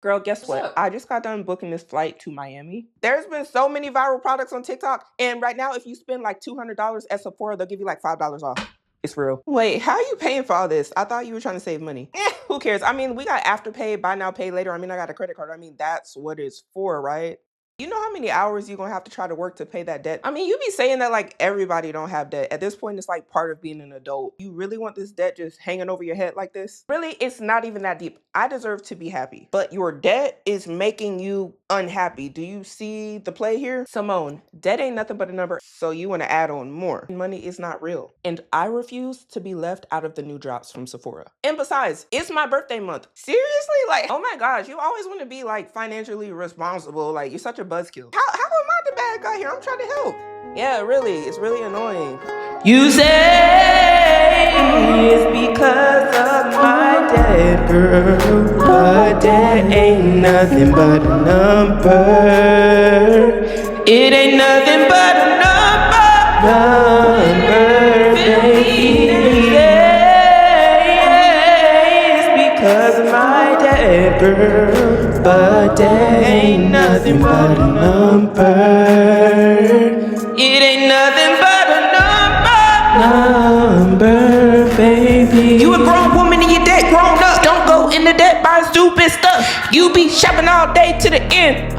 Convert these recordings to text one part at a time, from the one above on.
Girl, guess what? I just got done booking this flight to Miami. There's been so many viral products on TikTok, and right now, if you spend like $200 at Sephora, they'll give you like $5 off. It's real. Wait, how are you paying for all this? I thought you were trying to save money. Who cares? I mean, we got Afterpay, buy now, pay later. I mean, I got a credit card. I mean, that's what it's for, right? You know how many hours you're gonna have to try to work to pay that debt? I mean, you be saying that like everybody don't have debt. At this point, it's like part of being an adult. You really want this debt just hanging over your head like this? Really, it's not even that deep. I deserve to be happy, but your debt is making you unhappy. Do you see the play here? Symone, debt ain't nothing but a number, so you wanna add on more. Money is not real. And I refuse to be left out of the new drops from Sephora. And besides, it's my birthday month. Seriously? Like, oh my gosh, you always wanna be like financially responsible. Like, you're such a buzzkill. How am I the bad guy here? I'm trying to help. Yeah, really, it's really annoying. You say it's because of my debt, girl, but debt ain't nothing but a number. It ain't nothing but a number, baby. It's because of my debt, girl, but debt ain't nothing but a number. It ain't nothing but a number, baby. You a grown woman and your debt grown up. Don't go into debt buying stupid stuff. You be shopping all day to the end.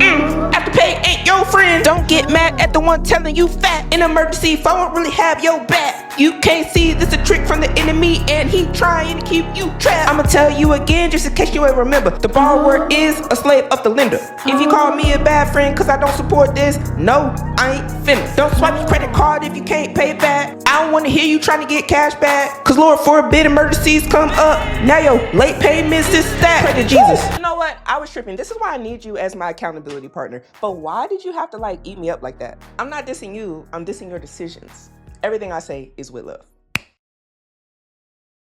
Afterpay ain't your friend. Don't get mad at the one telling you fat. In emergency, phone won't really have your back. You can't see this a trick from the enemy, and he trying to keep you trapped. I'ma tell you again, just in case you ain't remember. The borrower is a slave of the lender. If you call me a bad friend cause I don't support this, no, I ain't finna. Don't swipe your credit card if you can't pay back. I don't wanna hear you trying to get cash back, cause Lord forbid emergencies come up. Now your late payments is stacked. Pray to Jesus. You know what? I was tripping. This is why I need you as my accountability partner. But why did you have to like eat me up like that? I'm not dissing you, I'm dissing your decisions. Everything I say is with love.